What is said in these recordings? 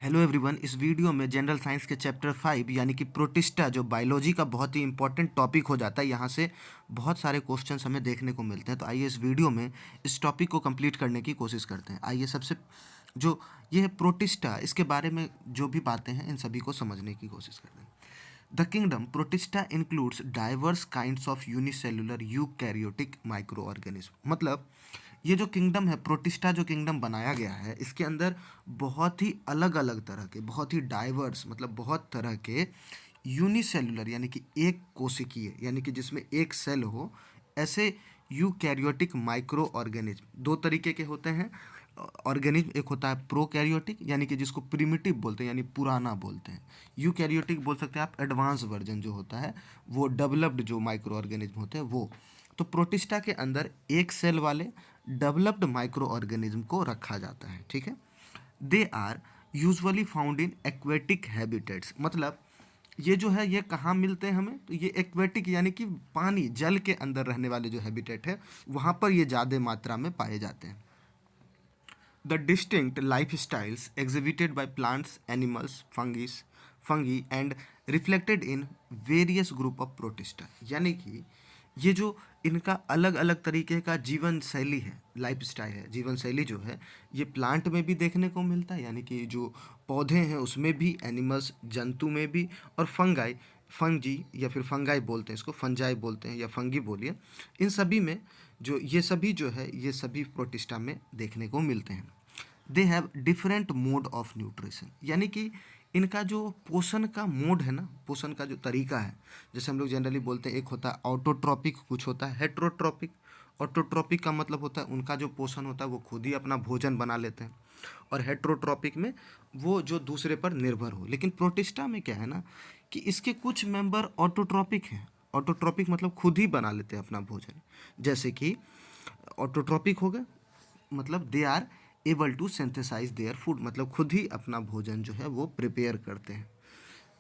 Hello everyone. इस video में general science के चैप्टर 5 यानी कि प्रोटिस्टा जो बायोलॉजी का बहुत ही इंपॉर्टेंट टॉपिक हो जाता है, यहाँ से बहुत सारे क्वेश्चंस हमें देखने को मिलते हैं। तो आइए इस वीडियो में इस टॉपिक को कंप्लीट करने की कोशिश करते हैं। आइए सबसे जो ये है प्रोटिस्टा, इसके बारे में जो भी बातें हैं इन सभी को समझने की कोशिश करते हैं। The kingdom protista includes diverse kinds of unicellular eukaryotic micro organism. मतलब ये जो किंगडम है, प्रोटिस्टा जो किंगडम बनाया गया है, इसके अंदर बहुत ही अलग अलग तरह के, बहुत ही डाइवर्स मतलब बहुत तरह के यूनिसेलुलर यानी कि एक कोशिकीय यानी कि जिसमें एक सेल हो, ऐसे यूकैरियोटिक माइक्रो ऑर्गेनिज्म दो तरीके के होते हैं ऑर्गेनिज्म। एक होता है प्रोकैरियोटिक यानी कि जिसको प्रिमिटिव बोलते हैं यानी पुराना बोलते हैं। यूकैरियोटिक बोल सकते हैं आप एडवांस वर्जन जो होता है, वो डेवलप्ड जो माइक्रो ऑर्गेनिज्म होते हैं वो। तो प्रोटिस्टा के अंदर एक सेल वाले डेवलप्ड माइक्रो ऑर्गेनिज्म को रखा जाता है। ठीक है, they are usually found in aquatic habitats. मतलब ये जो है ये कहाँ मिलते हैं हमें, तो ये एक्वेटिक यानी कि पानी जल के अंदर रहने वाले जो हैबिटेट है वहाँ पर ये ज़्यादा मात्रा में पाए जाते हैं। The distinct lifestyles exhibited by plants, animals, fungi and reflected in various group of protista। यानी कि ये जो इनका अलग अलग तरीके का जीवन शैली है, लाइफ स्टाइल है, जीवन शैली जो है ये प्लांट में भी देखने को मिलता है यानी कि जो पौधे हैं उसमें भी, एनिमल्स जंतु में भी, और फंगी या फिर फंगाई बोलते हैं इसको, फंजाई बोलते हैं या फंगी बोलिए, इन सभी में जो ये सभी जो है ये सभी प्रोटिस्टा में देखने को मिलते हैं। They have different mode of nutrition यानी कि इनका जो पोषण का मोड है ना, पोषण का जो तरीका है, जैसे हम लोग जनरली बोलते हैं एक होता है ऑटोट्रॉपिक, कुछ होता है हेट्रोट्रॉपिक। ऑटोट्रॉपिक का मतलब होता है उनका जो पोषण होता है वो खुद ही अपना भोजन बना लेते हैं, और हेट्रोट्रॉपिक में वो जो दूसरे पर निर्भर हो। लेकिन प्रोटिस्टा में क्या है ना कि इसके कुछ मेंबर ऑटोट्रॉपिक हैं। ऑटोट्रॉपिक मतलब खुद ही बना लेते हैं अपना भोजन। जैसे कि ऑटोट्रॉपिक हो गए मतलब they are able to synthesize their food, मतलब खुद ही अपना भोजन जो है वो प्रिपेयर करते हैं।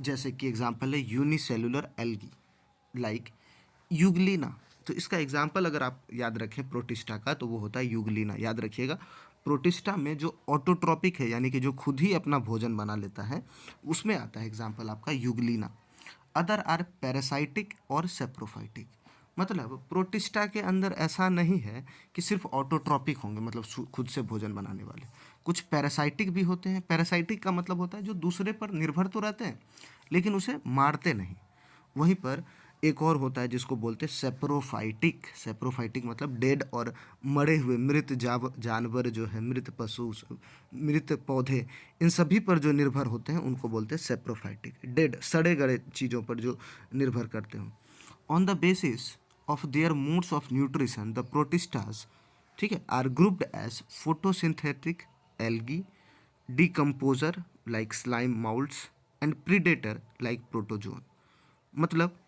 जैसे कि एग्जांपल है यूनिसेलुलर एल्गी लाइक यूग्लिना। तो इसका एग्जांपल अगर आप याद रखें प्रोटिस्टा का तो वो होता है यूग्लिना। याद रखिएगा, प्रोटिस्टा में जो ऑटोट्रॉपिक है यानी कि जो खुद ही अपना भोजन बना लेता है उसमें आता है एग्जाम्पल आपका यूग्लिना। अदर आर पैरासाइटिक और सेप्रोफाइटिक। मतलब प्रोटिस्टा के अंदर ऐसा नहीं है कि सिर्फ ऑटोट्रॉपिक होंगे मतलब खुद से भोजन बनाने वाले, कुछ पैरासाइटिक भी होते हैं। पैरासाइटिक का मतलब होता है जो दूसरे पर निर्भर तो रहते हैं लेकिन उसे मारते नहीं। वहीं पर एक और होता है जिसको बोलते हैं सेप्रोफाइटिक। सेप्रोफाइटिक मतलब डेड और मरे हुए मृत जानवर जो है, मृत पशु, मृत पौधे, इन सभी पर जो निर्भर होते हैं उनको बोलते हैं सेप्रोफाइटिक। डेड सड़े गड़े चीज़ों पर जो निर्भर करते हो। On the basis of their modes of nutrition the protistas, ठीक है, are grouped as photosynthetic algae, decomposer like slime moulds and predator like protozoan. मतलब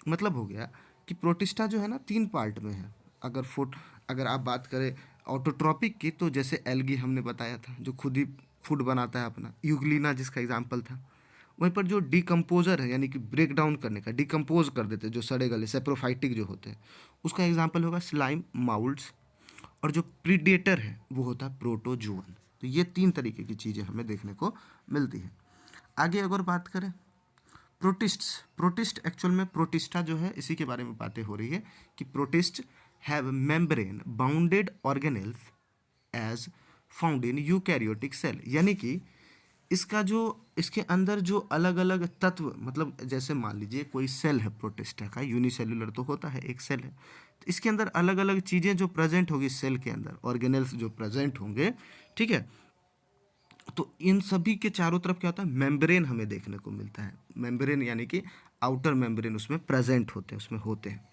मतलब हो गया कि प्रोटिस्टा जो है ना तीन पार्ट में है। अगर आप बात करें ऑटोट्रॉपिक की तो जैसे एल्गी हमने बताया था जो खुद ही फूड बनाता है अपना, यूग्लिना जिसका एग्जाम्पल था। वहीं पर जो डिकम्पोजर है यानी कि ब्रेक डाउन करने का, डिकम्पोज कर देते हैं जो सड़े गले, सेप्रोफाइटिक जो होते हैं, उसका एग्जाम्पल होगा स्लाइम माउल्ट्स। और जो प्रीडेटर है वो होता है प्रोटोजोअन। तो ये तीन तरीके की चीज़ें हमें देखने को मिलती है। आगे अगर बात करें प्रोटिस्ट एक्चुअल में प्रोटिस्टा जो है इसी के बारे में बातें हो रही है कि protist have membrane bounded organelles as found in eukaryotic cell. यानी कि इसका जो इसके अंदर जो अलग अलग तत्व, मतलब जैसे मान लीजिए कोई सेल है प्रोटिस्टा का, यूनिसेलुलर तो होता है, एक सेल है, तो इसके अंदर अलग अलग चीज़ें जो प्रेजेंट होगी सेल के अंदर, ऑर्गेनेल्स जो प्रेजेंट होंगे, ठीक है। तो इन सभी के चारों तरफ क्या होता है, मेम्ब्रेन हमें देखने को मिलता है। मेम्ब्रेन यानी कि आउटर मेम्ब्रेन उसमें प्रेजेंट होते हैं, उसमें होते हैं।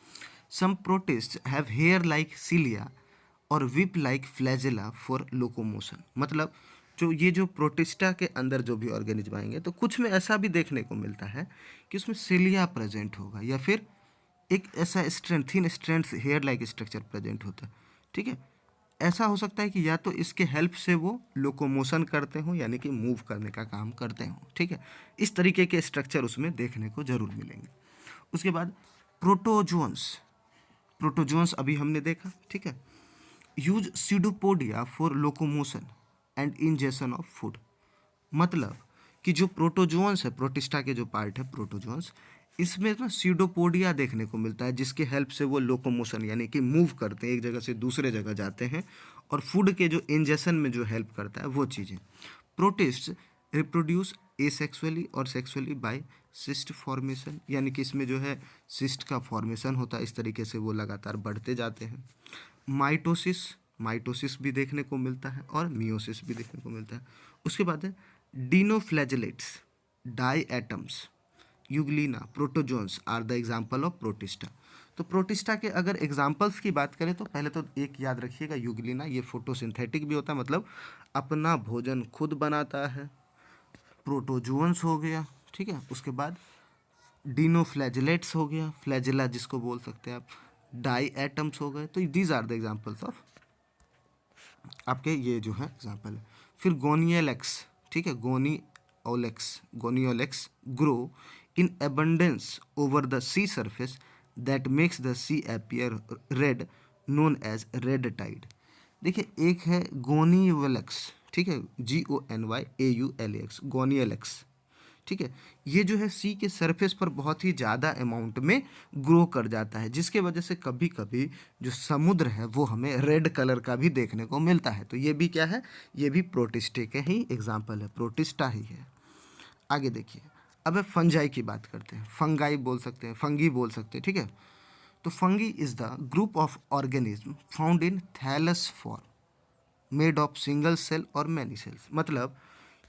Some protist have hair like cilia और whip like flagella for locomotion. मतलब जो जो प्रोटिस्टा के अंदर जो भी ऑर्गेनिज्म आएंगे तो कुछ में ऐसा भी देखने को मिलता है कि उसमें सिलिया प्रेजेंट होगा या फिर एक ऐसा strength, thin strength hair like structure present होता है। ठीक है, ऐसा हो सकता है कि या तो इसके हेल्प से वो लोकोमोशन करते हों यानी कि मूव करने का काम करते हों। ठीक है, इस तरीके के स्ट्रक्चर उसमें देखने को जरूर मिलेंगे। उसके बाद प्रोटोजोन्स। प्रोटोजोन्स अभी हमने देखा, ठीक है, use pseudopodia for locomotion and ingestion of food. मतलब कि जो प्रोटोजोअन्स है, प्रोटिस्टा के जो पार्ट है प्रोटोजोअन्स, इसमें ना सीडोपोडिया देखने को मिलता है, जिसके हेल्प से वो लोकोमोशन यानी कि मूव करते हैं, एक जगह से दूसरे जगह जाते हैं, और फूड के जो इंजेशन में जो हेल्प करता है वो चीज़ें। प्रोटिस्ट रिप्रोड्यूस एसेक्सुअली और सेक्सुअली बाय सिस्ट फॉर्मेशन, यानी कि इसमें जो है सिस्ट का फॉर्मेशन होता है, इस तरीके से वो लगातार बढ़ते जाते हैं। माइटोसिस, माइटोसिस भी देखने को मिलता है और मियोसिस भी देखने को मिलता है। उसके बाद है dinoflagellates, diatoms, euglena, protozoans are the example of protista. तो प्रोटिस्टा के अगर एग्जाम्पल्स की बात करें तो पहले तो एक याद रखिएगा, यूग्लिना, ये फोटोसिंथेटिक भी होता है, मतलब अपना भोजन खुद बनाता है। प्रोटोजोन्स हो गया, ठीक है। उसके बाद डिनोफ्लैजेलेट्स हो गया, फ्लैजेला जिसको बोल सकते हैं आप, डाई एटम्स हो गए। तो these are the examples of आपके ये जो है एग्जाम्पल है। फिर गोनियलेक्स, ठीक है, gonyaulax grow in abundance over the sea surface that makes the sea appear red, known as red tide. देखिए एक है गोनियोलेक्स, ठीक है, GONYAULAX, गोनियोलेक्स, ठीक है। ये जो है सी के सरफेस पर बहुत ही ज़्यादा अमाउंट में ग्रो कर जाता है, जिसके वजह से कभी कभी जो समुद्र है वो हमें रेड कलर का भी देखने को मिलता है। तो ये भी क्या है, ये भी प्रोटिस्टे के ही एग्जाम्पल है, प्रोटिस्टा ही है। आगे देखिए, अब फंजाई की बात करते हैं, फंगाई बोल सकते हैं, फंगी बोल सकते हैं, ठीक है। तो fungi is the group of organism found in thallus form made of single cell और मैनी सेल्स। मतलब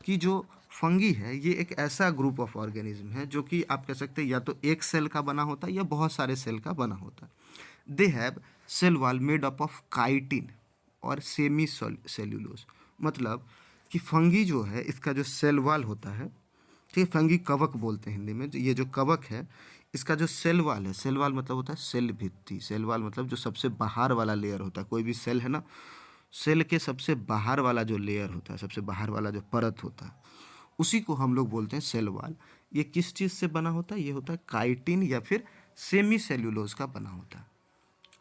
कि जो फंगी है ये एक ऐसा ग्रुप ऑफ ऑर्गेनिज्म है जो कि आप कह सकते हैं या तो एक सेल का बना होता है या बहुत सारे सेल का बना होता है। They have cell wall made up of chitin और सेमी सेल्यूलोज। मतलब कि फंगी जो है इसका जो सेल वॉल होता है, ठीक है, फंगी कवक बोलते हैं हिंदी में, तो ये जो कवक है इसका जो सेल वॉल है, सेल वॉल मतलब होता है सेल भित्ति, सेल वॉल मतलब जो सबसे बाहर वाला लेयर होता है, कोई भी सेल है ना, सेल के सबसे बाहर वाला जो लेयर होता है, सबसे बाहर वाला जो परत होता है, उसी को हम लोग बोलते हैं सेल वॉल। ये किस चीज़ से बना होता है, ये होता है काइटिन या फिर सेमी सेल्यूलोज का बना होता है।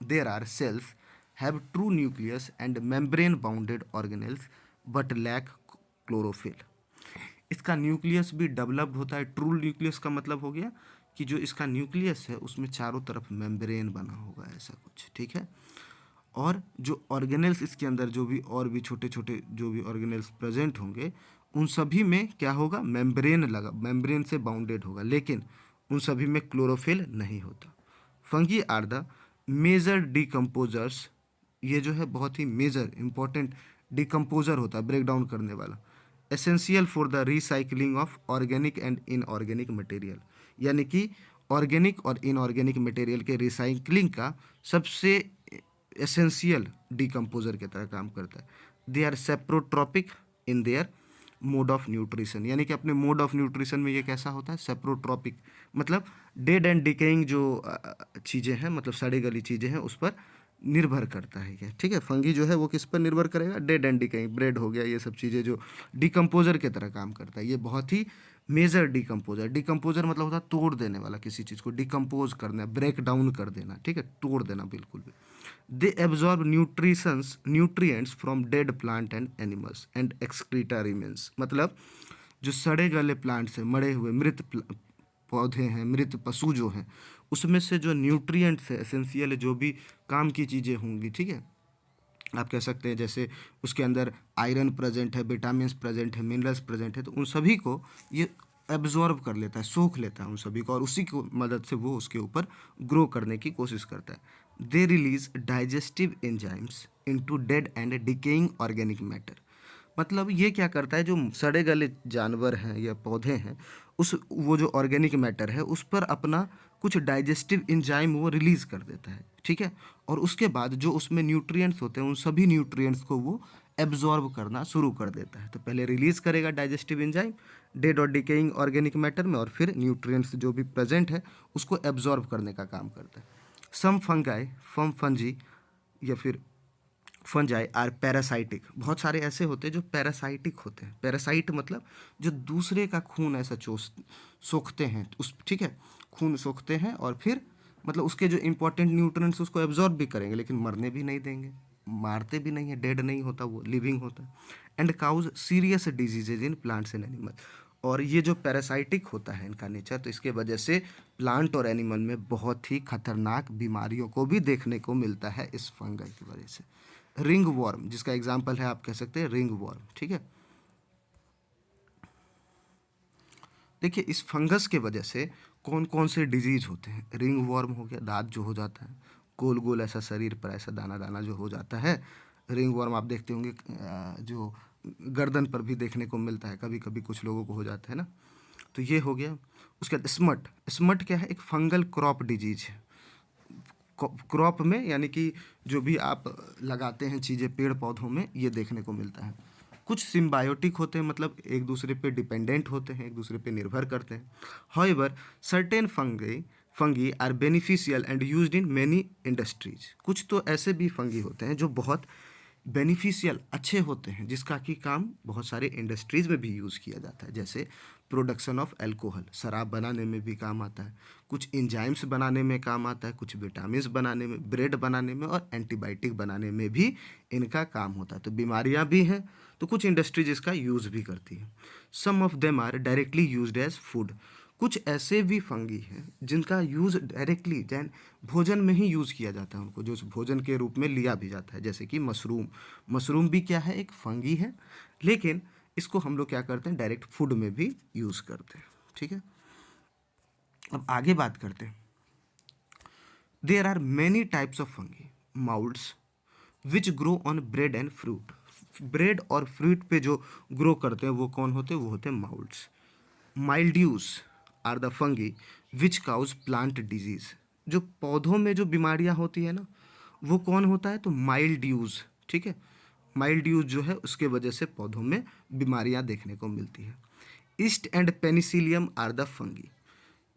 There are cells have true nucleus and membrane bounded organelles but lack chlorophyll. इसका न्यूक्लियस भी डेवलप्ड होता है। ट्रू न्यूक्लियस का मतलब हो गया कि जो इसका न्यूक्लियस है उसमें चारों तरफ मेम्ब्रेन बना होगा, ऐसा कुछ, ठीक है। और जो ऑर्गेनेल्स इसके अंदर जो भी और भी छोटे छोटे जो भी ऑर्गेनेल्स प्रेजेंट होंगे उन सभी में क्या होगा, मेम्ब्रेन लगा, मेम्ब्रेन से बाउंडेड होगा, लेकिन उन सभी में क्लोरोफिल नहीं होता। Fungi are the major decomposers, ये जो है बहुत ही मेजर इंपॉर्टेंट डिकम्पोजर होता है, ब्रेक डाउन करने वाला। Essential for the recycling of organic and inorganic material, यानी कि ऑर्गेनिक और इनऑर्गेनिक मटेरियल के रिसाइकलिंग का सबसे एसेंशियल डिकम्पोजर की तरह काम करता है। They are saprotrophic in their mode of nutrition, यानी कि अपने मोड ऑफ न्यूट्रिशन में ये कैसा होता है, सेप्रोट्रॉपिक, मतलब डेड एंड डिकेइंग जो चीज़ें हैं, मतलब सड़ी गली चीज़ें हैं उस पर निर्भर करता है क्या, ठीक है। फंगी जो है वो किस पर निर्भर करेगा, डेड एंड डिकेइंग, ब्रेड हो गया, ये सब चीज़ें जो डिकम्पोजर की तरह काम करता है। ये बहुत ही मेजर डिकम्पोजर, डिकम्पोजर मतलब होता है तोड़ देने वाला, किसी चीज़ को डिकम्पोज करना, ब्रेक डाउन कर देना, ठीक है, तोड़ देना बिल्कुल भी। They absorb nutrients from dead plant and animals and excreta remains. मतलब जो सड़े गले प्लांट्स हैं, मरे हुए मृत पौधे हैं, मृत पशु जो हैं, उसमें से जो न्यूट्रिएंट्स है, एसेंशियल जो भी काम की चीज़ें होंगी, ठीक है, आप कह सकते हैं जैसे उसके अंदर आयरन प्रेजेंट है, विटामिन्स प्रेजेंट है, मिनरल्स प्रेजेंट है, तो उन सभी को ये एब्जॉर्ब कर लेता है, सोख लेता है उन सभी को, और उसी की मदद से वो उसके ऊपर ग्रो करने की कोशिश करता है। They release digestive enzymes into dead and decaying organic matter. मतलब ये क्या करता है, जो सड़े गले जानवर हैं या पौधे हैं, उस वो जो ऑर्गेनिक मैटर है उस पर अपना कुछ डाइजेस्टिव एंजाइम वो रिलीज़ कर देता है, ठीक है। और उसके बाद जो उसमें न्यूट्रिएंट्स होते हैं उन सभी न्यूट्रिएंट्स को वो एब्जॉर्ब करना शुरू कर देता है। तो पहले रिलीज़ करेगा डाइजेस्टिव एंजाइम डेड और डिकेइंग ऑर्गेनिक मैटर में, और फिर न्यूट्रिएंट्स जो भी प्रेजेंट है उसको एब्जॉर्ब करने का काम करता है। सम फंगाई, फम फंजी या फिर फंजाई आर पैरासाइटिक। बहुत सारे ऐसे होते हैं जो पैरासाइटिक होते हैं। पैरासाइट मतलब जो दूसरे का खून ऐसा सोखते हैं, उस, ठीक है, खून सोखते हैं और फिर मतलब उसके जो इंपॉर्टेंट न्यूट्रिएंट्स उसको एब्जॉर्ब भी करेंगे लेकिन मरने भी नहीं देंगे, मारते भी नहीं है, डेड नहीं होता, वो लिविंग होता है। And cause serious diseases in plants and animal. और ये जो पैरासाइटिक होता है इनका नेचर, तो इसके वजह से प्लांट और एनिमल में बहुत ही खतरनाक बीमारियों को भी देखने को मिलता है इस फंगस की वजह से। रिंग वॉर्म जिसका एग्जाम्पल है, आप कह सकते हैं रिंग वॉर्म, ठीक है। देखिए इस फंगस के वजह से कौन कौन से डिजीज होते हैं। रिंग वॉर्म हो गया, दांत जो हो जाता है, गोल गोल ऐसा शरीर पर ऐसा दाना दाना जो हो जाता है। रिंग वॉर्म आप देखते होंगे जो गर्दन पर भी देखने को मिलता है, कभी कभी कुछ लोगों को हो जाता है ना, तो ये हो गया। उसके बाद स्मट। स्मट क्या है, एक फंगल क्रॉप डिजीज है। क्रॉप में यानी कि जो भी आप लगाते हैं चीज़ें पेड़ पौधों में, ये देखने को मिलता है। कुछ सिम्बायोटिक होते हैं, मतलब एक दूसरे पे डिपेंडेंट होते हैं, एक दूसरे पे निर्भर करते हैं। However certain fungi are beneficial and used in many industries. कुछ तो ऐसे भी फंगी होते हैं जो बहुत बेनिफिशियल अच्छे होते हैं, जिसका कि काम बहुत सारे इंडस्ट्रीज़ में भी यूज़ किया जाता है, जैसे प्रोडक्शन ऑफ अल्कोहल, शराब बनाने में भी काम आता है, कुछ एंजाइम्स बनाने में काम आता है, कुछ विटामिन्स बनाने में, ब्रेड बनाने में और एंटीबायोटिक बनाने में भी इनका काम होता है। तो बीमारियां भी हैं, तो कुछ इंडस्ट्रीज इसका यूज़ भी करती है। Some of them are directly used as food. कुछ ऐसे भी फंगी हैं जिनका यूज़ डायरेक्टली जैन भोजन में ही यूज़ किया जाता है, उनको जो भोजन के रूप में लिया भी जाता है, जैसे कि मशरूम। मशरूम भी क्या है, एक फंगी है, लेकिन इसको हम लोग क्या करते हैं, डायरेक्ट फूड में भी यूज़ करते हैं, ठीक है। अब आगे बात करते हैं। There are many types of fungi moulds which grow on bread and fruit. Bread और फ्रूट पे जो ग्रो करते हैं वो कौन होते हैं, वो होते हैं moulds. Mildews are the fungi which cause plant disease. जो पौधों में जो बीमारियां होती है ना, वो कौन होता है, तो माइल्ड्यूज, ठीक है। माइल्ड्यूज जो है उसके वजह से पौधों में बीमारियां देखने को मिलती है। Yeast and penicillium are the fungi.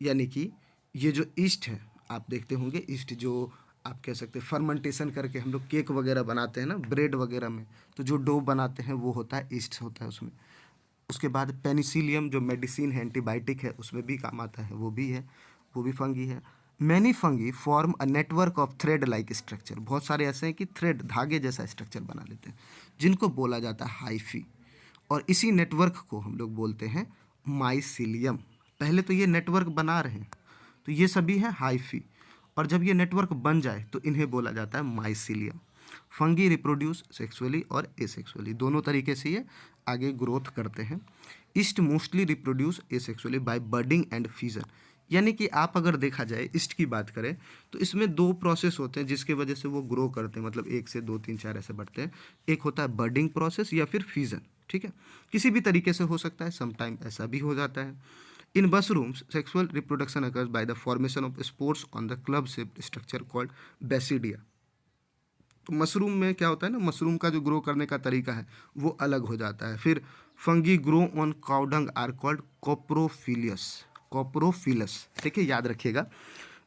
यानी कि ये जो ईस्ट है, आप देखते होंगे ईस्ट जो आप कह सकते हैं फर्मेंटेशन करके हम लोग केक वगैरह बनाते हैं ना, ब्रेड वगैरह में, तो जो डो बनाते हैं वो होता है ईस्ट होता है उसमें। उसके बाद पेनिसिलियम जो मेडिसिन है, एंटीबायोटिक है, उसमें भी काम आता है, वो भी है, वो भी फंगी है। Many fungi form a network of thread like structure. बहुत सारे ऐसे हैं कि थ्रेड धागे जैसा स्ट्रक्चर बना लेते हैं, जिनको बोला जाता है हाइफी। और इसी नेटवर्क को हम लोग बोलते हैं माइसिलियम। पहले तो ये नेटवर्क बना रहे हैं, तो ये सभी हैं हाइफी, और जब ये नेटवर्क बन जाए तो इन्हें बोला जाता है माइसिलियम। फंगी रिप्रोड्यूस सेक्सुअली और एसेक्सुअली, दोनों तरीके से ये आगे ग्रोथ करते हैं। Yeast mostly reproduce asexually by budding and fusion. यानी कि आप अगर देखा जाए ईस्ट की बात करें तो इसमें दो प्रोसेस होते हैं जिसके वजह से वो ग्रो करते हैं, मतलब एक से दो तीन चार ऐसे बढ़ते हैं। एक होता है बर्डिंग प्रोसेस या फिर फ्यूजन, ठीक है, किसी भी तरीके से हो सकता है, समटाइम ऐसा भी हो जाता है। In mushrooms sexual reproduction occurs by the formation of spores on the club shaped structure called basidia. तो मशरूम में क्या होता है ना, मशरूम का जो ग्रो करने का तरीका है वो अलग हो जाता है। फिर fungi grow on cowdung are called coprophilous. Coprophilous, ठीक है, याद रखिएगा।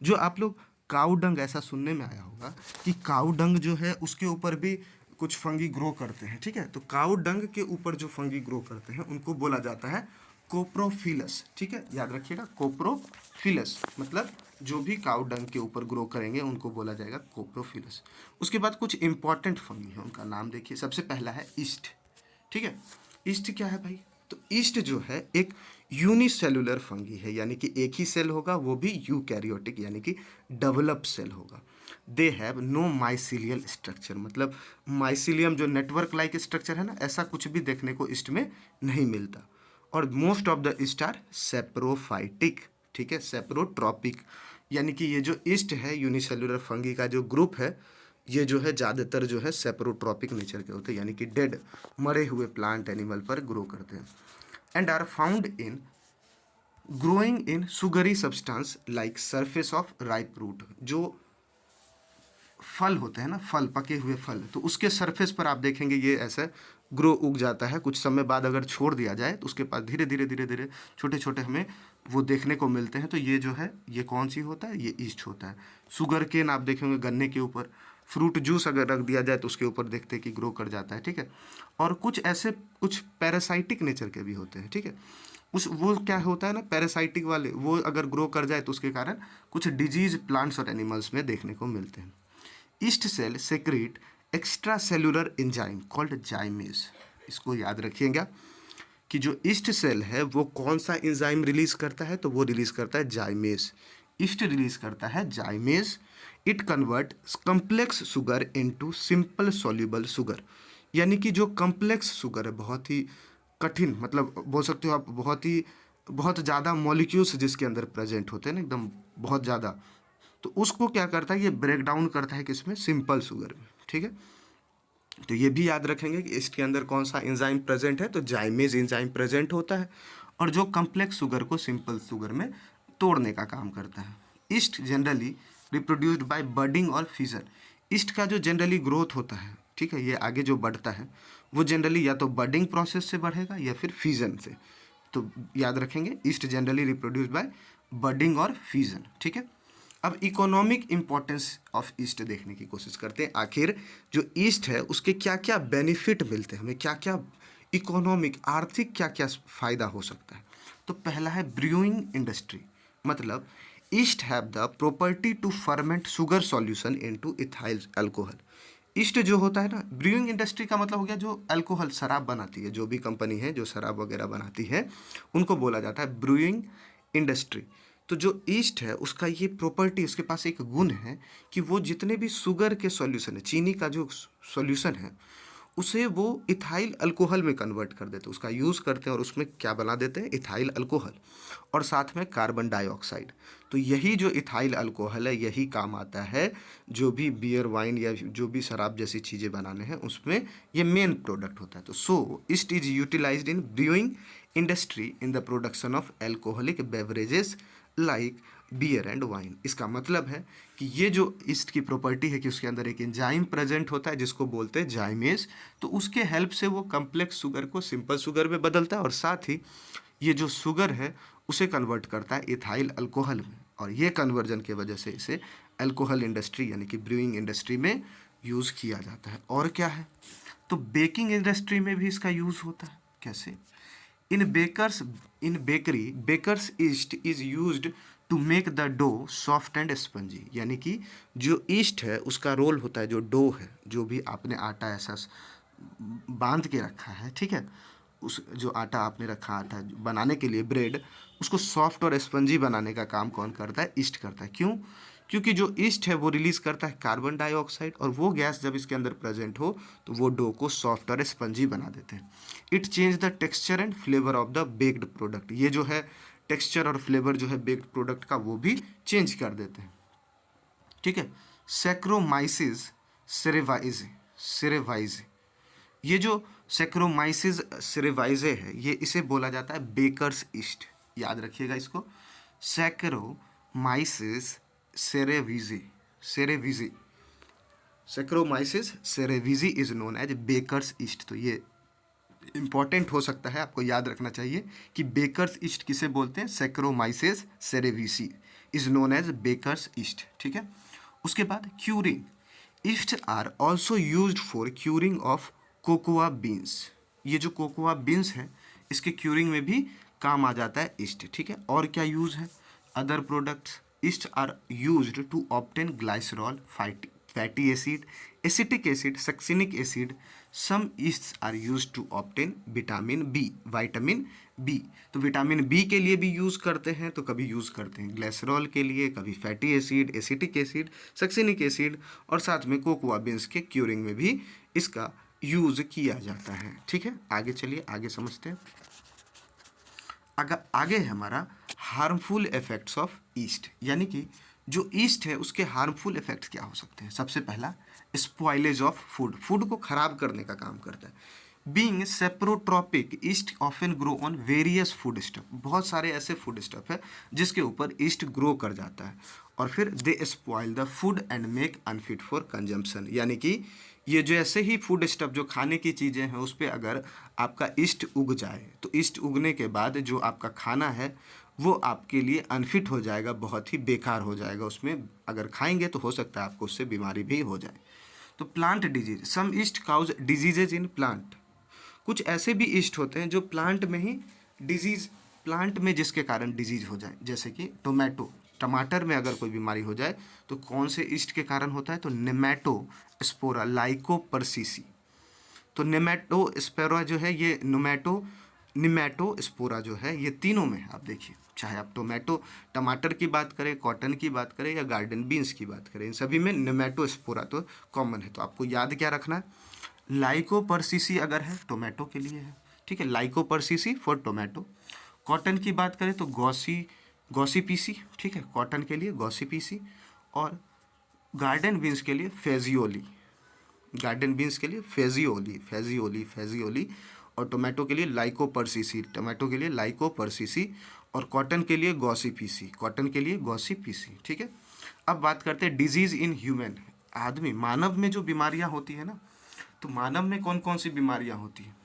जो आप लोग काउडंग ऐसा सुनने में आया होगा कि काउडंग जो है उसके ऊपर भी कुछ फंगी ग्रो करते हैं, ठीक है। तो काउडंग के ऊपर जो फंगी ग्रो करते हैं उनको बोला जाता है कोप्रोफिलस, ठीक है, याद रखिएगा। कोप्रोफिलस मतलब जो भी काउ डंग के ऊपर ग्रो करेंगे उनको बोला जाएगा कोप्रोफिलस। उसके बाद कुछ इंपॉर्टेंट फंगी है, उनका नाम देखिए। सबसे पहला है ईस्ट, ठीक है। ईस्ट क्या है भाई, तो ईस्ट जो है एक यूनिसेलुलर फंगी है, यानी कि एक ही सेल होगा, वो भी यूकैरियोटिक यानी कि डेवलप सेल होगा। दे हैव नो माइसिलियल स्ट्रक्चर, मतलब माइसिलियम जो नेटवर्क लाइक स्ट्रक्चर है ना, ऐसा कुछ भी देखने को ईस्ट में नहीं मिलता। और most of the yeast are saprophytic, ठीक है, सेप्रोट्रॉपिक। यानी कि ये जो ईस्ट है यूनिसेलुलर फंगी का जो ग्रुप है, ये जो है ज़्यादातर जो है सेप्रोट्रॉपिक नेचर के होते हैं, यानी कि डेड मरे हुए प्लांट एनिमल पर ग्रो करते हैं। And are found in growing in sugary substance like surface of ripe fruit. जो फल होते हैं ना, फल, पके हुए फल, तो उसके सरफेस पर आप देखेंगे ये ऐसे ग्रो उग जाता है। कुछ समय बाद अगर छोड़ दिया जाए तो उसके पास धीरे धीरे धीरे धीरे छोटे छोटे हमें वो देखने को मिलते हैं। तो ये जो है ये कौन सी होता है, ये ईस्ट होता है। शुगर केन आप देखेंगे गन्ने के ऊपर, फ्रूट जूस अगर रख दिया जाए तो उसके ऊपर देखते हैं कि ग्रो कर जाता है, ठीक है। और कुछ ऐसे कुछ पैरासाइटिक नेचर के भी होते हैं, ठीक है। उस वो क्या होता है ना, पैरासाइटिक वाले वो अगर ग्रो कर जाए तो उसके कारण कुछ डिजीज प्लांट्स और एनिमल्स में देखने को मिलते हैं। Yeast cell secrete extracellular enzyme called zymase. इसको याद रखिएगा कि जो ईस्ट सेल है वो कौन सा एंजाइम रिलीज करता है, तो वो रिलीज करता है जाइमेज। ईस्ट रिलीज करता है जाइमेज। It convert complex sugar into simple soluble sugar, यानी कि जो कम्प्लेक्स शुगर है, बहुत ही कठिन, मतलब बोल सकते हो आप बहुत ज़्यादा मॉलिक्यूल्स जिसके अंदर प्रेजेंट होते हैं ना, एकदम बहुत ज़्यादा, तो उसको क्या करता है, ये ब्रेक डाउन करता है किसमें, सिंपल शुगर में। ठीक है, तो ये भी याद रखेंगे कि इसके अंदर कौन सा एंजाइम प्रेजेंट है, तो जाइमेज एंजाइम प्रेजेंट होता है, और जो कम्प्लेक्स शुगर को सिंपल शुगर में तोड़ने का काम करता है। Yeast generally reproduced by budding और फिजन। ईस्ट का जो जनरली ग्रोथ होता है, ठीक है, ये आगे जो बढ़ता है वो जनरली या तो बडिंग प्रोसेस से बढ़ेगा या फिर फ्यूजन से। तो याद रखेंगे yeast generally reproduced by budding और फ्यूजन। ठीक है, अब इकोनॉमिक इम्पोर्टेंस ऑफ ईस्ट देखने की कोशिश करते हैं। आखिर जो ईस्ट है उसके क्या क्या बेनिफिट मिलते हैं हमें, क्या क्या इकोनॉमिक आर्थिक क्या क्या फ़ायदा हो सकता है। तो पहला है ब्रूइंग इंडस्ट्री, मतलब yeast have the property to ferment sugar solution into ethyl alcohol. Yeast जो होता है ना, ब्रूइंग इंडस्ट्री का मतलब हो गया जो अल्कोहल शराब बनाती है, जो भी कंपनी है जो शराब वगैरह बनाती है उनको बोला जाता है ब्रूइंग इंडस्ट्री। तो जो ईस्ट है उसका ये प्रॉपर्टी, उसके पास एक गुण है कि वो जितने भी शुगर के सॉल्यूशन है, चीनी का जो सॉल्यूशन है, उसे वो इथाइल अल्कोहल में कन्वर्ट कर देते हैं, उसका यूज़ करते हैं और उसमें क्या बना देते हैं, इथाइल अल्कोहल, और साथ में कार्बन डाइऑक्साइड। तो यही जो इथाइल अल्कोहल है यही काम आता है जो भी बियर वाइन या जो भी शराब जैसी चीज़ें बनाने हैं उसमें ये मेन प्रोडक्ट होता है। तो so yeast is utilized in brewing industry in the production of alcoholic beverages like beer and wine. इसका मतलब है कि ये जो ईस्ट की प्रॉपर्टी है कि उसके अंदर एक एंजाइम प्रेजेंट होता है जिसको बोलते हैं जाइमेज, तो उसके हेल्प से वो कम्प्लेक्स शुगर को सिंपल शुगर में बदलता है और साथ ही ये जो शुगर है उसे कन्वर्ट करता है इथाइल अल्कोहल में, और ये कन्वर्जन की वजह से इसे अल्कोहल इंडस्ट्री यानी कि ब्रूइंग इंडस्ट्री में यूज़ किया जाता है। और क्या है, तो बेकिंग इंडस्ट्री में भी इसका यूज़ होता है। कैसे, in bakery bakers yeast is used to make the dough soft and spongy, यानी कि जो ईस्ट है उसका रोल होता है, जो डो है, जो भी आपने आटा ऐसा बांध के रखा है, ठीक है, उस जो आटा आपने रखा, आटा बनाने के लिए ब्रेड, उसको सॉफ्ट और स्पंजी बनाने का काम कौन करता है, ईस्ट करता है। क्यों, क्योंकि जो ईस्ट है वो रिलीज़ करता है कार्बन डाइऑक्साइड, और वो गैस जब इसके अंदर प्रेजेंट हो तो वो डो को सॉफ्ट और स्पंजी बना देते हैं। It change the texture and flavour of the baked product, ये जो है टेक्सचर और फ्लेवर जो है बेक्ड प्रोडक्ट का वो भी चेंज कर देते हैं। ठीक है, सैक्रोमाइसिस सेरेवाइजे, ये जो सैक्रोमाइसिस सेरेवाइजे है ये इसे बोला जाता है बेकर्स ईस्ट। याद रखिएगा इसको, saccharomyces cerevisiae saccharomyces cerevisiae is known as baker's yeast. तो ये इंपॉर्टेंट हो सकता है, आपको याद रखना चाहिए कि बेकर्स ईस्ट किसे बोलते हैं, Saccharomyces cerevisiae is known as baker's yeast. ठीक है, उसके बाद curing, yeast are also used for curing of cocoa beans. ये जो कोकोआ बीन्स है इसके क्यूरिंग में भी काम आ जाता है ईस्ट। ठीक है, और क्या यूज़ है, other products, yeast are used to obtain glycerol, fatty acid, acetic acid, succinic acid. Some yeasts are used to obtain vitamin B. तो विटामिन बी के लिए भी यूज़ करते हैं, तो कभी यूज़ करते हैं ग्लाइसरॉल के लिए, कभी fatty acid, acetic acid, succinic acid, और साथ में कोकोआ बीन्स के क्यूरिंग में भी इसका यूज़ किया जाता है। ठीक है, आगे चलिए, आगे समझते हैं। आगे है हमारा हार्मफुल इफेक्ट्स ऑफ ईस्ट, यानी कि जो ईस्ट है उसके हार्मफुल इफेक्ट्स क्या हो सकते हैं। सबसे पहला, स्पॉइलेज ऑफ फूड, फूड को खराब करने का काम करता है। Being saprotrophic, east often grow on various food stuff, बहुत सारे ऐसे फूड स्टफ है जिसके ऊपर ईस्ट ग्रो कर जाता है, और फिर they spoil the food and make unfit for consumption, यानी कि ये जो ऐसे ही फूड स्टफ जो खाने की चीज़ें हैं उस पर अगर आपका ईस्ट उग जाए तो ईस्ट उगने के बाद जो आपका खाना है वो आपके लिए अनफिट हो जाएगा, बहुत ही बेकार हो जाएगा, उसमें अगर खाएंगे तो हो सकता है आपको उससे बीमारी भी हो जाए। तो plant disease, some yeast cause diseases in plant, कुछ ऐसे भी ईस्ट होते हैं जो प्लांट में ही डिजीज, प्लांट में जिसके कारण डिजीज हो जाए, जैसे कि टोमेटो, टमाटर में अगर कोई बीमारी हो जाए तो कौन से ईस्ट के कारण होता है, तो नेमेटोस्पोरा लाइकोपर्सिसी। तो नेमेटोस्पोरा जो है ये निमेटोस्पोरा जो है ये तीनों में आप देखिए, चाहे आप टमाटर की बात करें, कॉटन की बात करें या गार्डन बीन्स की बात करें, इन सभी में नेमेटोस्पोरा तो कॉमन है। तो आपको याद क्या रखना है, लाइकोपर्सिसी अगर है टोमेटो के लिए है, ठीक है, लाइकोपर्सिसी फॉर टोमेटो। कॉटन की बात करें तो गॉसिपीसी, ठीक है, कॉटन के लिए गॉसिपीसी। और गार्डन बीन्स के लिए फेजियोली, गार्डन बीन्स के लिए फेजियोली। और टोमेटो के लिए लाइकोपर्सिसी, टोमेटो के लिए लाइकोपर्सिसी। और कॉटन के लिए गॉसिपीसी, कॉटन के लिए गॉसिपीसी, ठीक है। अब बात करते हैं डिजीज इन ह्यूमन, आदमी मानव में जो बीमारियां होती है ना, तो मानव में कौन कौन सी बीमारियां होती हैं,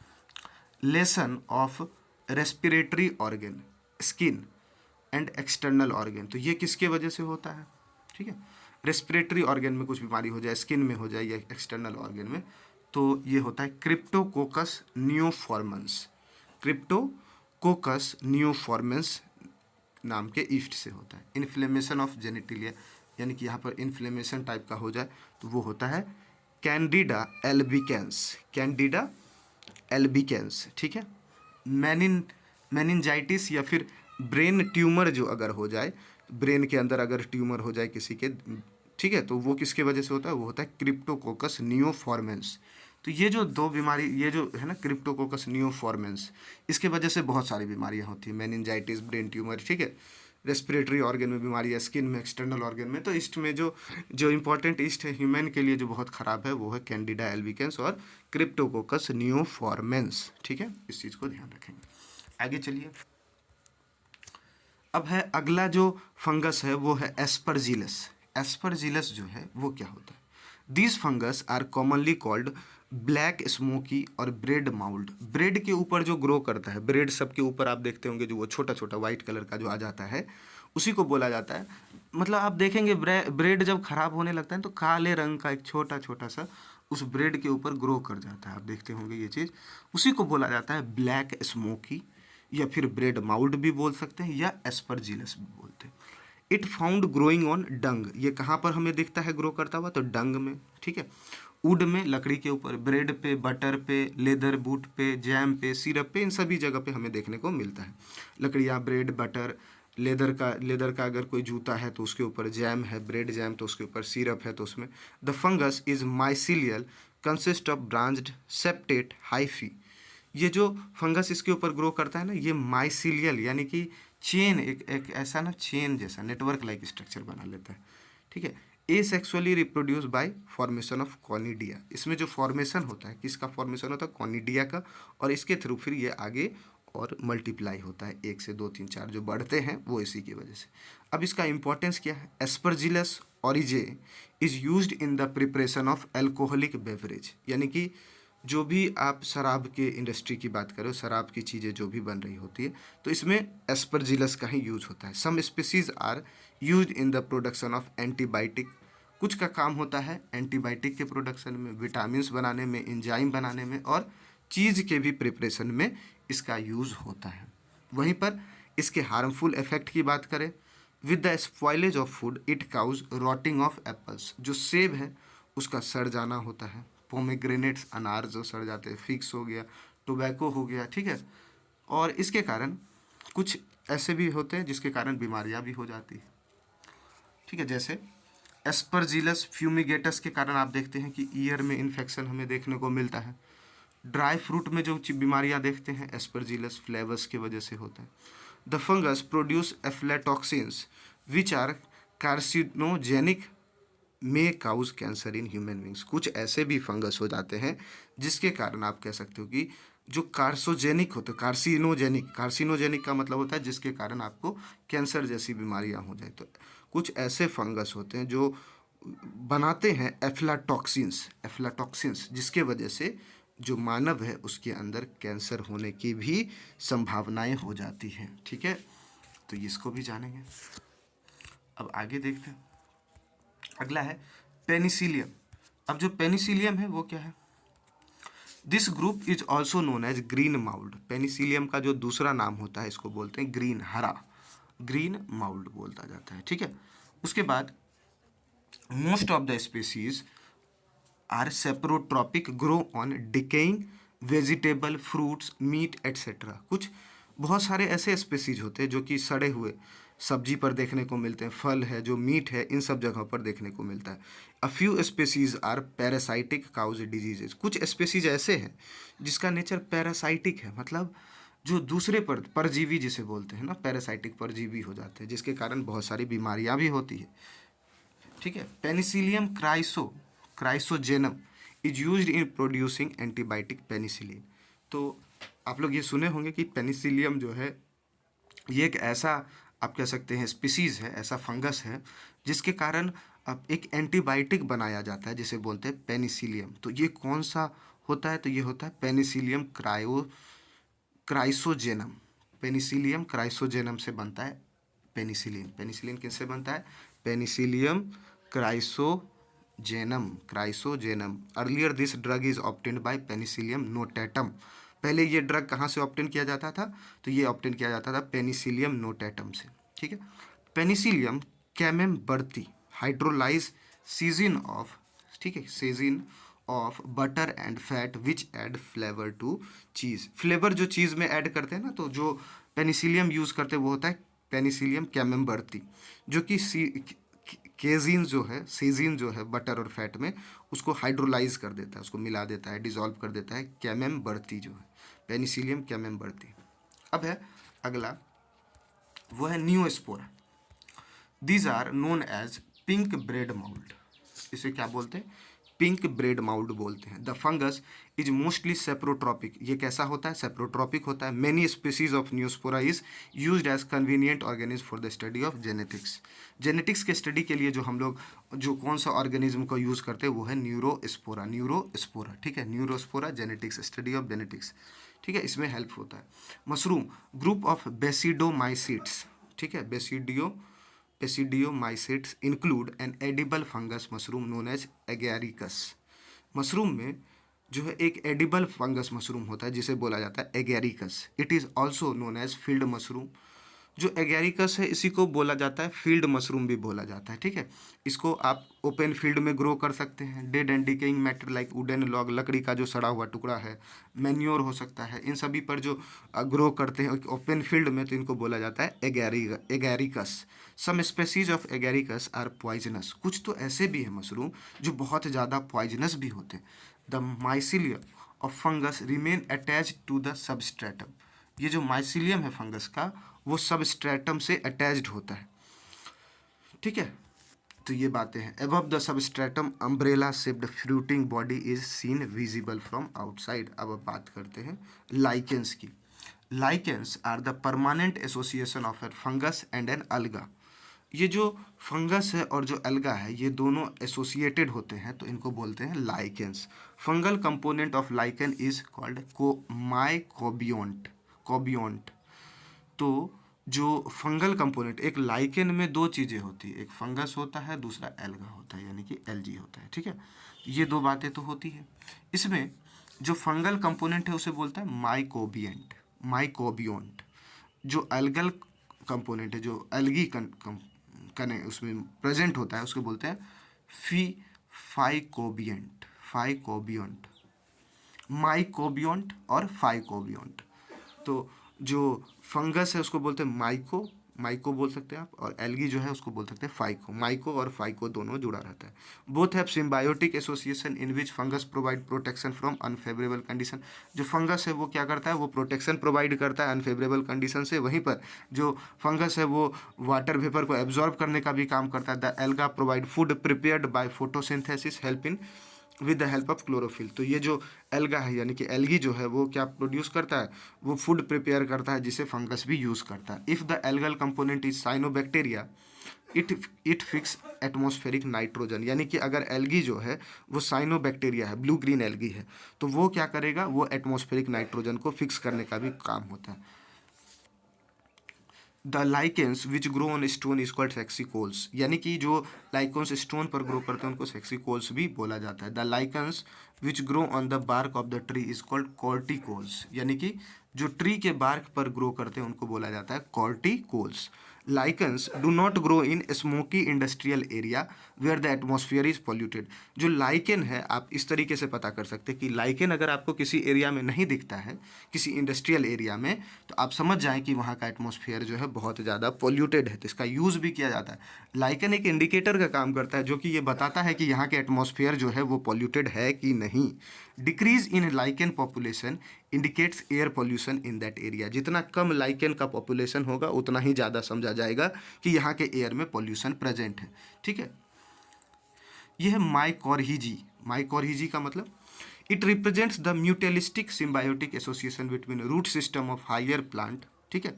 lesson of respiratory organ, skin and external organ. तो ये किसके वजह से होता है, ठीक है, रेस्पिरेटरी ऑर्गन में कुछ बीमारी हो जाए, स्किन में हो जाए या एक्सटर्नल ऑर्गन में, तो ये होता है क्रिप्टोकोकस नियोफॉर्मेंस, क्रिप्टोकोकस नियोफॉर्मेंस नाम के ईस्ट से होता है। इन्फ्लेमेशन ऑफ जेनिटिलिया, यानी कि यहाँ पर इन्फ्लेमेशन टाइप का हो जाए तो वो होता है कैंडिडा एल्बिकेंस, कैंडिडा एल्बिकेंस, ठीक है। मेनिनजाइटिस या फिर ब्रेन ट्यूमर जो अगर हो जाए, ब्रेन के अंदर अगर ट्यूमर हो जाए किसी के, ठीक है, तो वो किसके वजह से होता है, वो होता है क्रिप्टोकोकस नियोफॉर्मेंस। तो ये जो दो बीमारी, ये जो है ना क्रिप्टोकोकस नियोफॉर्मेंस, इसके वजह से बहुत सारी बीमारियां होती हैं, मेनिनजाइटिस, ब्रेन ट्यूमर, ठीक है, रेस्पिरेटरी ऑर्गन में बीमारी है, स्किन में, एक्सटर्नल ऑर्गन में। तो ईस्ट में जो इंपॉर्टेंट ईस्ट है ह्यूमन के लिए जो बहुत ख़राब है वो है कैंडिडा एल्बिकेंस और क्रिप्टोकोकस नियोफॉर्मेंस, ठीक है, इस चीज़ को ध्यान रखेंगे। आगे चलिए, अब है अगला जो फंगस है वो है एस्परजिलस। एस्परजिलस जो है वो क्या होता है, this fungus are commonly called black smoky और ब्रेड माउल्ड। ब्रेड के ऊपर जो ग्रो करता है, ब्रेड सबके ऊपर आप देखते होंगे जो वो छोटा छोटा वाइट कलर का जो आ जाता है, उसी को बोला जाता है। मतलब आप देखेंगे ब्रेड जब खराब होने लगता है तो काले रंग का एक छोटा छोटा सा उस ब्रेड के ऊपर ग्रो कर जाता है, आप देखते होंगे ये चीज़, उसी को बोला जाता है ब्लैक स्मोकी या फिर ब्रेड माउल्ड भी बोल सकते हैं या एस्परजिलस भी बोलते हैं। इट फाउंड ग्रोइंग ऑन डंग, ये कहाँ पर हमें दिखता है ग्रो करता हुआ, तो डंग में, ठीक है, वुड में, लकड़ी के ऊपर, ब्रेड पे, बटर पे, लेदर बूट पे, जैम पे, सिरप पे, इन सभी जगह पे हमें देखने को मिलता है। लकड़ियाँ, ब्रेड, बटर, लेदर का अगर कोई जूता है तो उसके ऊपर जैम है, ब्रेड जैम, तो उसके ऊपर सिरप है, तो उसमें the fungus is mycelial consist of branched septate hyphae. ये जो फंगस इसके ऊपर ग्रो करता है ना, ये माइसिलियल यानी कि चेन, एक ऐसा ना चेन जैसा नेटवर्क लाइक स्ट्रक्चर बना लेता है, ठीक है। Asexually reproduce by formation of conidia, इसमें जो फॉर्मेशन होता है, किसका फॉर्मेशन होता है, कॉनिडिया का, और इसके थ्रू फिर ये आगे और मल्टीप्लाई होता है, 1 से 2 3 4 जो बढ़ते हैं वो इसी की वजह से। अब इसका इंपॉर्टेंस क्या है, aspergillus oryzae is used in the preparation of alcoholic beverage, यानी कि जो भी आप शराब के इंडस्ट्री की बात करो, शराब की चीज़ें जो भी बन रही होती है, तो इसमें एस्परजिलस का ही यूज होता है। Some species are use in the production of antibiotic, कुछ का काम होता है एंटीबायोटिक के प्रोडक्शन में, विटामिन्स बनाने में, एंजाइम बनाने में, और चीज़ के भी प्रिपरेशन में इसका यूज़ होता है। वहीं पर इसके हार्मफुल इफेक्ट की बात करें, with the spoilage of food it cause rotting of apples, जो सेब है उसका सड़ जाना होता है, पोमेग्रेनेट्स अनार जो सड़ जाते हैं, फिग्स हो गया, टोबैको हो गया, ठीक है। और इसके कारण कुछ ऐसे भी होते हैं जिसके कारण बीमारियां भी हो जाती है, ठीक है, जैसे एस्परजिलस फ्यूमिगेटस के कारण आप देखते हैं कि ईयर में इन्फेक्शन हमें देखने को मिलता है। ड्राई फ्रूट में जो बीमारियां देखते हैं एस्परजिलस फ्लेवर्स की वजह से होता है। The fungus produce aflatoxins which are carcinogenic may cause cancer in human beings. कुछ ऐसे भी फंगस हो जाते हैं जिसके कारण आप कह सकते हो कि जो कार्सोजेनिक होते, कार्सिनोजेनिक का मतलब होता है जिसके कारण आपको कैंसर जैसी बीमारियां हो जाए। तो कुछ ऐसे फंगस होते हैं जो बनाते हैं एफ्लाटॉक्सिन्स जिसके वजह से जो मानव है उसके अंदर कैंसर होने की भी संभावनाएं हो जाती हैं, ठीक है। तो इसको भी जानेंगे। अब आगे देखते हैं, अगला है पेनिसिलियम। अब जो पेनिसिलियम है वो क्या है, this group is also known as green mould. Penicillium का जो दूसरा नाम होता है इसको बोलते हैं ग्रीन, हरा, ग्रीन माउल्ड बोलता जाता है, ठीक है। उसके बाद most of the species are saprotrophic, grow on decaying vegetable, fruits, meat etcetera. कुछ बहुत सारे ऐसे स्पीसीज होते हैं जो कि सड़े हुए सब्जी पर देखने को मिलते हैं, फल है, जो मीट है, इन सब जगहों पर देखने को मिलता है। A few species are parasitic cause diseases. कुछ स्पीसीज ऐसे हैं जिसका नेचर पैरासाइटिक है, मतलब जो दूसरे पर परजीवी जिसे बोलते हैं ना, पैरासाइटिक परजीवी हो जाते हैं, जिसके कारण बहुत सारी बीमारियां भी होती है, ठीक है। Penicillium chrysogenum is used in producing antibiotic penicillin. तो आप लोग ये सुने होंगे कि पेनिसिलियम जो है ये एक ऐसा आप कह सकते हैं स्पीसीज है, ऐसा फंगस है जिसके कारण अब एक एंटीबायोटिक बनाया जाता है जिसे बोलते हैं पेनिसिलियम। तो ये कौन सा होता है? तो ये होता है पेनिसिलियम क्राइसोजेनम। पेनिसिलियम क्राइसोजेनम से बनता है पेनिसिलिन। पेनिसिलिन किससे बनता है? Penicillium chrysogenum. Earlier this drug is obtained by Penicillium notatum. पहले ये ड्रग कहाँ से ऑब्टेन किया जाता था? तो ये ऑब्टेन किया जाता था पेनिसिलियम नोटेटम से, ठीक है। Penicillium camemberti hydrolyse season of, ठीक है, season of butter and fat which add flavour to cheese. Flavour जो चीज़ में ऐड करते हैं ना, तो जो पेनिसिलियम यूज़ करते हैं वो होता है पेनिसिलियम कैमेम्बर्ती, जो कि केजीन जो है, सीजीन जो है बटर और फैट में, उसको हाइड्रोलाइज कर देता है, उसको मिला देता है, डिसॉल्व कर देता है, कैमेम्बर्ती जो है, पेनिसिलियम कैमेम्बर्ती। अब है अगला, वो है neurospora. These are known as pink bread mould. इसे क्या बोलते हैं? पिंक ब्रेड माउल्ड बोलते हैं। The fungus is mostly saprotrophic. ये कैसा होता है? सेप्रोट्रॉपिक होता है। Many species of neurospora is used as convenient organism for the study of genetics. Genetics के स्टडी के लिए जो हम लोग जो कौन सा ऑर्गेनिज्म को यूज़ करते हैं वो है न्यूरोस्पोरा, ठीक है। Neurospora genetics, study of genetics, ठीक है, इसमें हेल्प होता है। मशरूम ग्रुप ऑफ बेसिडोमाइसिट्स, ठीक है, basidiomycetes include an edible fungus mushroom known as agaricus. Mushroom में जो है एक एडिबल फंगस मशरूम होता है जिसे बोला जाता है Agaricus. It is also known as field mushroom. जो एगैरिकस है इसी को बोला जाता है फील्ड मशरूम भी बोला जाता है, ठीक है। इसको आप ओपन फील्ड में ग्रो कर सकते हैं। Dead and decaying matter like wooden log, लकड़ी का जो सड़ा हुआ टुकड़ा है, मैन्योर हो सकता है, इन सभी पर जो ग्रो करते हैं ओपन फील्ड में, तो इनको बोला जाता है Agaricus. Some species of Agaricus are poisonous. कुछ तो ऐसे भी हैं मशरूम जो बहुत ज़्यादा पॉइजनस भी होते हैं। The mycelium of fungus remain attach to the substratum. ये जो माइसिलियम है फंगस का वो सबस्ट्रेटम से अटैच्ड होता है, ठीक है। तो ये बातें हैं। Above the substratum umbrella shaped fruiting body is seen visible from outside. अब बात करते हैं लाइकेंस की। Lichens are the permanent association of a fungus and an alga. ये जो फंगस है और जो एल्गा है ये दोनों एसोसिएटेड होते हैं, तो इनको बोलते हैं lichens. Fungal component of lichen is called mycobiont. तो जो फंगल कंपोनेंट, एक लाइकेन में दो चीज़ें होती है, एक फंगस होता है, दूसरा एल्गा होता है, यानी कि एलजी होता है, ठीक है। ये दो बातें तो होती है। इसमें जो फंगल कंपोनेंट है उसे बोलता है माइकोबियोंट। जो एल्गल कंपोनेंट है, जो एल्गी कने उसमें प्रेजेंट होता है, उसको बोलते हैं फाइकोबियंट, माइकोबियोंट और फाइकोबियोंट। तो जो फंगस है उसको बोलते हैं माइको बोल सकते हैं आप, और एल्गी जो है उसको बोल सकते हैं फाइको। माइको और फाइको दोनों जुड़ा रहता है। Both have symbiotic association in which fungus provide protection from unfavourable condition. जो फंगस है वो क्या करता है? वो प्रोटेक्शन प्रोवाइड करता है अनफेवरेबल कंडीशन से। वहीं पर जो फंगस है वो वाटर वेपर को एब्जॉर्ब करने का भी काम करता है। The alga provide food prepared by photosynthesis help in with the help of chlorophyll. तो ये जो एल्गा है यानी कि एल्गी जो है वो क्या प्रोड्यूस करता है? वो फूड प्रिपेयर करता है जिसे फंगस भी यूज़ करता है। If the algal component is cyanobacteria it fix atmospheric nitrogen. यानी कि अगर एल्गी जो है वो साइनोबैक्टीरिया है, ब्लू ग्रीन एल्गी है, तो वो क्या करेगा? वो एटमॉस्फेरिक नाइट्रोजन को फिक्स करने का भी काम होता है। The lichens which grow on stone is called saxicoles. यानी कि जो लाइकेंस स्टोन पर ग्रो करते हैं उनको सेक्सिकोल्स भी बोला जाता है। The lichens which grow on the bark of the tree is called corticoles. यानी कि जो ट्री के बार्क पर ग्रो करते हैं उनको बोला जाता है corticoles. Lichens do not grow in smoky industrial area where the atmosphere is polluted. जो लाइकेन है आप इस तरीके से पता कर सकते हैं कि लाइकेन अगर आपको किसी एरिया में नहीं दिखता है, किसी इंडस्ट्रियल एरिया में, तो आप समझ जाएं कि वहाँ का एटमॉस्फेयर जो है बहुत ज़्यादा पॉल्यूटेड है। तो इसका यूज़ भी किया जाता है। लाइकेन एक इंडिकेटर का काम करता है जो कि ये बताता है कि यहाँ के एटमॉस्फेयर जो है वो पॉल्यूटेड है कि नहीं। Decrease in lichen population indicates air pollution in that area. जितना कम लाइकेन का पॉपुलेशन होगा उतना ही ज़्यादा समझा जाएगा कि यहाँ के एयर में पॉल्यूशन प्रेजेंट है। ठीक है, यह है माइकॉर्हिजी। माइकॉर्हिजी का मतलब it represents the mutualistic symbiotic association between root system of higher plant, ठीक है,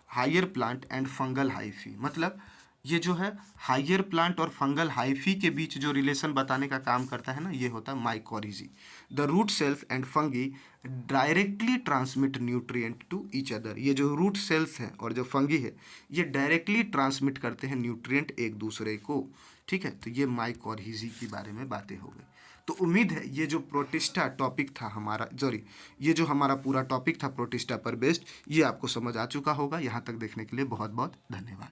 higher plant and fungal hyphae. मतलब ये जो है हायर प्लांट और फंगल हाइफी के बीच जो रिलेशन बताने का काम करता है ना, ये होता है mycorrhizae. The root cells and fungi directly transmit nutrient to each other. ये जो रूट सेल्स हैं और जो फंगी है ये डायरेक्टली ट्रांसमिट करते हैं न्यूट्रिएंट एक दूसरे को। ठीक है, तो ये माइकॉर्हिजी के बारे में बातें हो गई। तो उम्मीद है ये जो प्रोटिस्टा टॉपिक था हमारा, सॉरी, ये जो हमारा पूरा टॉपिक था प्रोटिस्टा पर बेस्ड, ये आपको समझ आ चुका होगा। यहाँ तक देखने के लिए बहुत बहुत धन्यवाद।